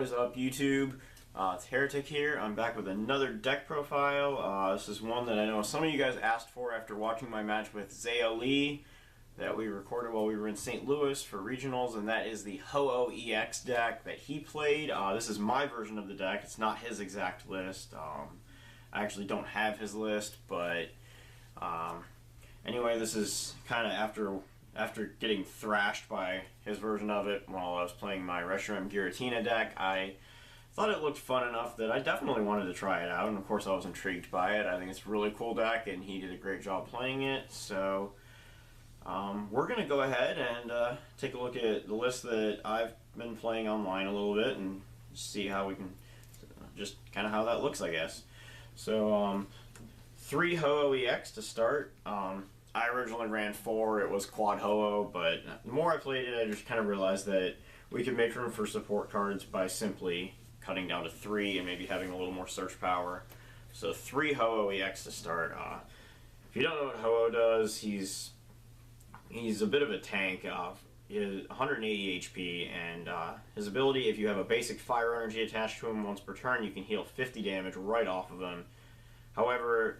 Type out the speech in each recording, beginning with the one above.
is up, YouTube? It's Heretic here. I'm back with another deck profile. This is one that I know some of you guys asked for after watching my match with Zaya Lee that we recorded while we were in St. Louis for regionals, and that is the Ho-Oh EX deck that he played. This is my version of the deck. It's not his exact list. I actually don't have his list, but anyway, this is kind of after getting thrashed by his version of it while I was playing my Reshiram Giratina deck. I thought it looked fun enough that I definitely wanted to try it out, and of course I was intrigued by it. I think it's a really cool deck, and he did a great job playing it, so we're going to go ahead and take a look at the list that I've been playing online a little bit and see how we can, just kind of how that looks, I guess. So, 3 Ho-Oh EX to start. I originally ran 4, it was quad Ho-Oh, but the more I played it, I just kind of realized that we could make room for support cards by simply cutting down to 3 and maybe having a little more search power. So 3 Ho-Oh EX to start. If you don't know what Ho-Oh does, he's a bit of a tank. He has 180 HP, and his ability, if you have a basic fire energy attached to him once per turn, you can heal 50 damage right off of him. However,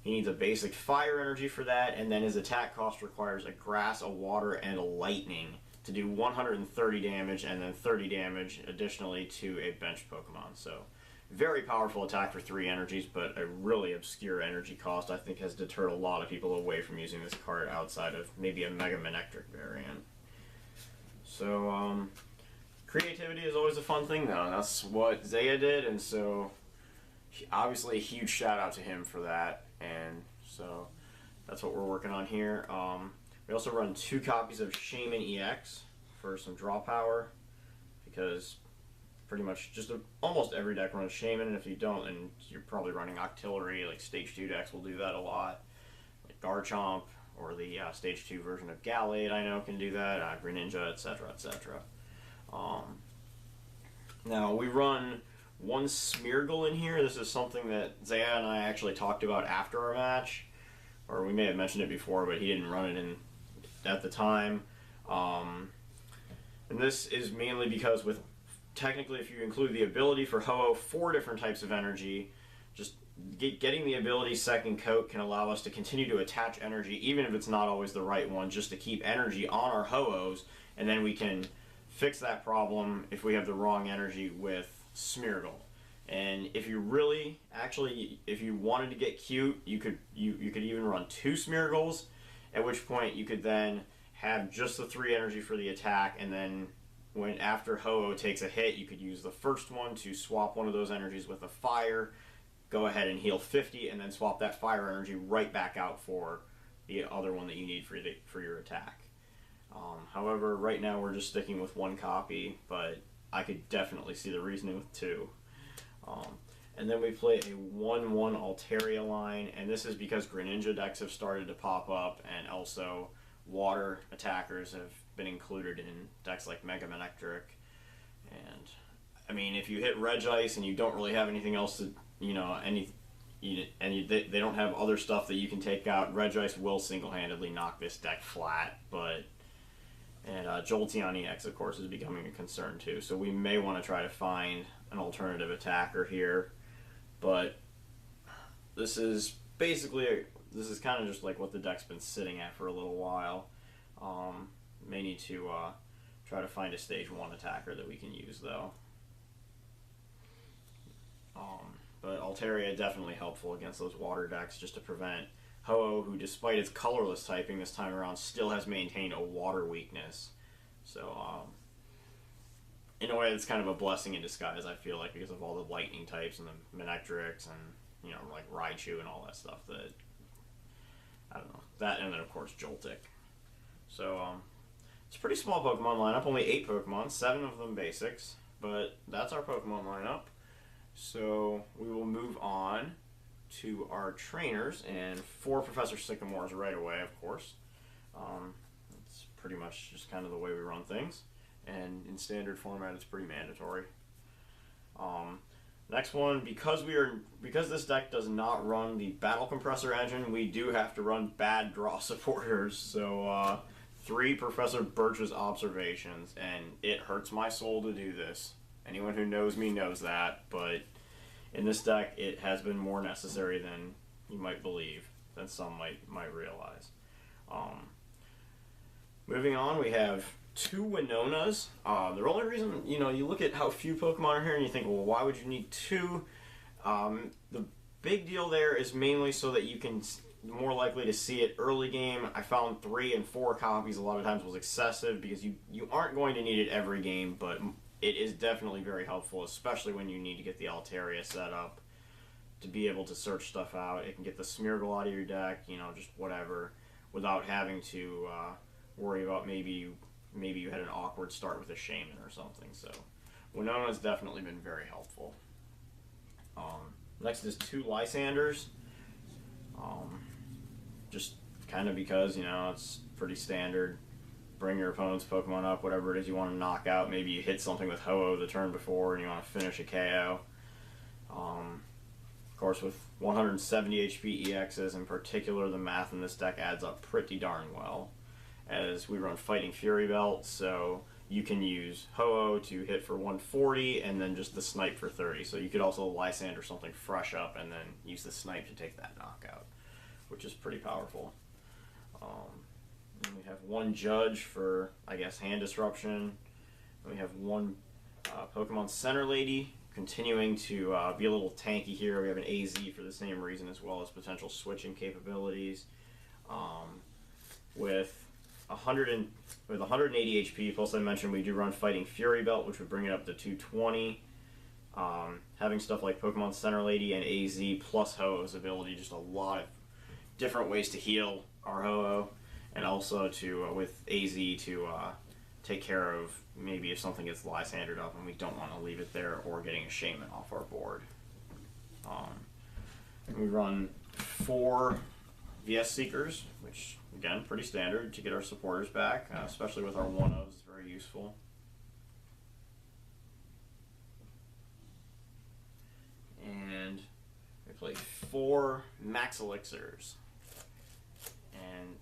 he needs a basic fire energy for that, and then his attack cost requires a grass, a water, and a lightning to do 130 damage, and then 30 damage additionally to a bench Pokemon. So, very powerful attack for 3 energies, but a really obscure energy cost I think has deterred a lot of people away from using this card outside of maybe a Mega Manectric variant. So, creativity is always a fun thing though, and that's what Zaya did, and so obviously a huge shout out to him for that, and so that's what we're working on here. We also run 2 copies of Shaman EX for some draw power, because pretty much just almost every deck runs Shaman, and if you don't, then you're probably running Octillery. Like Stage 2 decks will do that a lot, like Garchomp, or the Stage 2 version of Gallade I know can do that, Greninja, etc., etc. Now we run 1 Smeargle in here. This is something that Zaya and I actually talked about after our match, or we may have mentioned it before, but he didn't run it at the time. And this is mainly because technically if you include the ability for Ho-Oh 4 different types of energy, just getting the ability Second Coat can allow us to continue to attach energy, even if it's not always the right one, just to keep energy on our Ho-Ohs, and then we can fix that problem if we have the wrong energy with Smeargle. And if you really, if you wanted to get cute, you could even run 2 Smeargles, at which point you could then have just the 3 energy for the attack, and then after Ho-Oh takes a hit, you could use the first one to swap one of those energies with a fire, go ahead and heal 50, and then swap that fire energy right back out for the other one that you need for your attack. However, right now we're just sticking with 1 copy, but I could definitely see the reasoning with 2. And then we play a 1-1 Altaria line, and this is because Greninja decks have started to pop up, and also water attackers have been included in decks like Mega Manectric. And I mean, if you hit Regice and you don't really have anything else to, they don't have other stuff that you can take out, Regice will single-handedly knock this deck flat. And Jolteon EX, of course, is becoming a concern too, so we may want to try to find an alternative attacker here. But this is kind of just like what the deck's been sitting at for a little while. May need to try to find a Stage 1 attacker that we can use, though. But Altaria definitely helpful against those water decks, just to prevent Ho-Oh, who despite its colorless typing this time around, still has maintained a water weakness. So, in a way, it's kind of a blessing in disguise, I feel like, because of all the lightning types and the Manectrics and, like Raichu and all that stuff that, I don't know, that, and then of course Joltik. So, it's a pretty small Pokemon lineup, only 8 Pokemon, 7 of them basics, but that's our Pokemon lineup. So, we will move on to our trainers, and 4 Professor Sycamores right away, of course. It's pretty much just kind of the way we run things, and in standard format it's pretty mandatory. Next one, because this deck does not run the Battle Compressor engine, we do have to run bad draw supporters. So 3 Professor Birch's Observations, and it hurts my soul to do this. Anyone who knows me knows that, but in this deck, it has been more necessary than you might believe, than some might realize. Moving on, we have two Winonas. The only reason, you look at how few Pokemon are here and you think, well, why would you need two? The big deal there is mainly so that you can more likely to see it early game. I found 3 and 4 copies a lot of times was excessive because you aren't going to need it every game, but it is definitely very helpful, especially when you need to get the Altaria set up to be able to search stuff out. It can get the Smeargle out of your deck, just whatever, without having to worry about maybe you had an awkward start with a Shaman or something. So Winona's definitely been very helpful. Next is 2 Lysanders. Just kind of because, it's pretty standard. Bring your opponent's Pokemon up, whatever it is you want to knock out. Maybe you hit something with Ho-Oh the turn before and you want to finish a KO. Of course, with 170 HP EXs in particular, the math in this deck adds up pretty darn well. As we run Fighting Fury Belt, so you can use Ho-Oh to hit for 140 and then just the Snipe for 30. So you could also Lysander something fresh up and then use the Snipe to take that knockout, which is pretty powerful. And we have 1 Judge for, I guess, hand disruption. And we have 1 Pokemon Center Lady, continuing to be a little tanky here. We have an AZ for the same reason, as well as potential switching capabilities. With 180 HP, plus I mentioned we do run Fighting Fury Belt, which would bring it up to 220. Having stuff like Pokemon Center Lady and AZ plus Ho-Oh's ability, just a lot of different ways to heal our Ho-Oh, and also to with AZ to take care of maybe if something gets Lysandered up and we don't want to leave it there, or getting a Shaman off our board. We run 4 VS Seekers, which again pretty standard to get our supporters back, especially with our 1-0s. It's very useful. And we play 4 Max Elixirs. And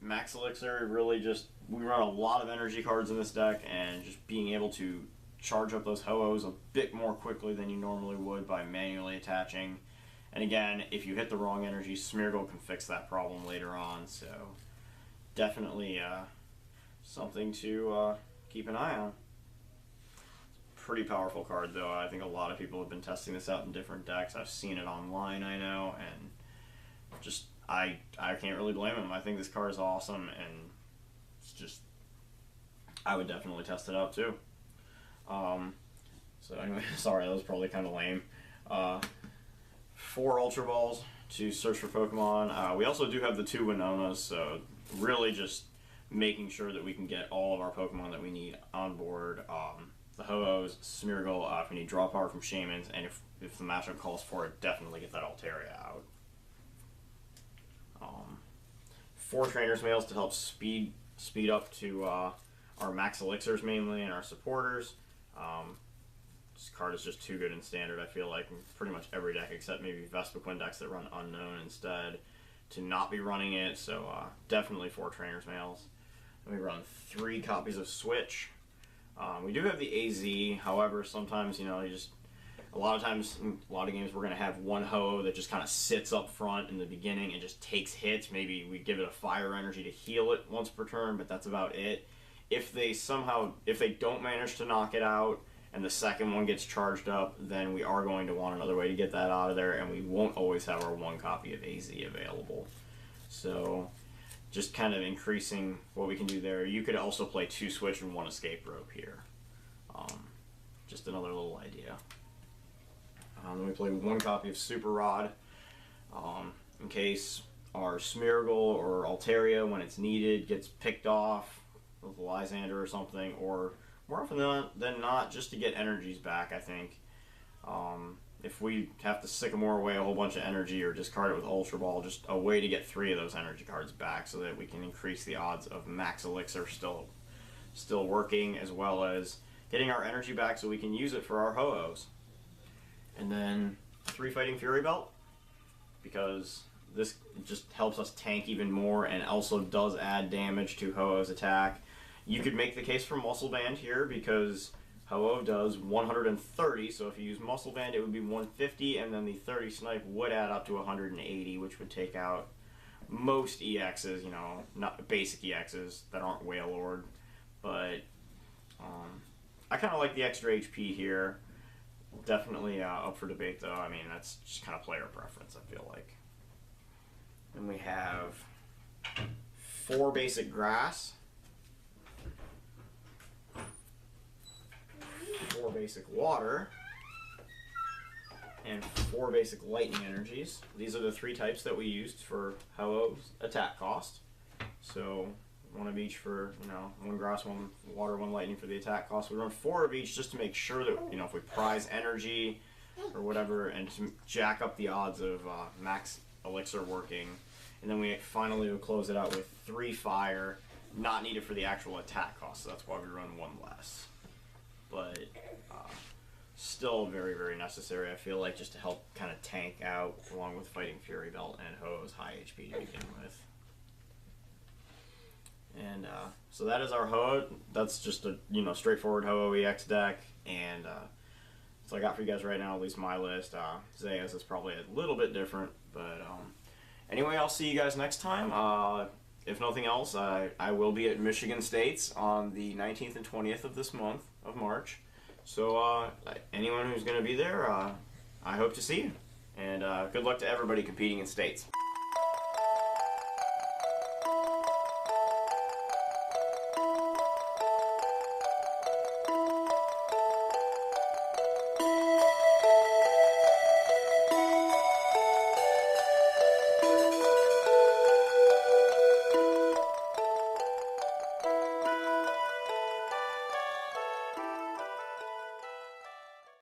Max Elixir really just, we run a lot of energy cards in this deck, and just being able to charge up those Ho-Ohs a bit more quickly than you normally would by manually attaching. And again, if you hit the wrong energy, Smeargle can fix that problem later on, so definitely something to keep an eye on. Pretty powerful card though. I think a lot of people have been testing this out in different decks. I've seen it online, I know, and just I can't really blame them. I think this card is awesome, and it's just, I would definitely test it out too. So anyway, sorry, that was probably kind of lame. 4 Ultra Balls to search for Pokemon. We also do have the 2 Winonas, so really just making sure that we can get all of our Pokemon that we need on board. The Ho-Ohs, Smeargle, if we need draw power from Shamans, and if the matchup calls for it, definitely get that Altaria out. 4 Trainer's Mails to help speed up to our Max Elixirs mainly, and our supporters. This card is just too good in Standard, I feel like, in pretty much every deck except maybe Vespiquen decks that run Unknown instead, to not be running it, so definitely 4 Trainer's Mails. And we run 3 copies of Switch. We do have the AZ, however, sometimes, a lot of times, in a lot of games, we're going to have 1 Ho-Oh that just kind of sits up front in the beginning and just takes hits. Maybe we give it a fire energy to heal it once per turn, but that's about it. If they don't manage to knock it out, and the second one gets charged up, then we are going to want another way to get that out of there, and we won't always have our 1 copy of AZ available. So, just kind of increasing what we can do there. You could also play 2 Switch and 1 Escape Rope here. Just another little idea. Then we play 1 copy of Super Rod, in case our Smeargle or Altaria, when it's needed, gets picked off with Lysander or something, or more often than not, just to get energies back, I think. If we have to Sycamore away a whole bunch of energy or discard it with Ultra Ball, just a way to get 3 of those energy cards back so that we can increase the odds of Max Elixir still working, as well as getting our energy back so we can use it for our Ho-Ohs. And then 3 Fighting Fury Belt, because this just helps us tank even more and also does add damage to Ho-Oh's attack. You could make the case for Muscle Band here, because Ho-Oh does 130, so if you use Muscle Band it would be 150, and then the 30 Snipe would add up to 180, which would take out most EXs, you know, not basic EXs that aren't Whale Lord, but I kind of like the extra HP here. Definitely up for debate though. I mean, that's just kind of player preference, I feel like. Then we have 4 basic grass, 4 basic water, and 4 basic lightning energies. These are the 3 types that we used for Ho-Oh's attack cost. So 1 of each for, you know, 1 grass, 1 water, 1 lightning for the attack cost. We run 4 of each just to make sure that, you know, if we prize energy or whatever, and to jack up the odds of max elixir working. And then we finally will close it out with 3 fire, not needed for the actual attack cost, so that's why we run 1 less. But still very, very necessary, I feel like, just to help kind of tank out along with Fighting Fury Belt and Ho-Oh's high HP to begin with. And so that is our Ho-Oh. That's just a, you know, straightforward Ho-Oh EX deck, and that's all I got for you guys right now, at least my list. Zaya's is probably a little bit different, but anyway, I'll see you guys next time. If nothing else, I will be at Michigan State's on the 19th and 20th of this month of March. So anyone who's going to be there, I hope to see you. And good luck to everybody competing in states.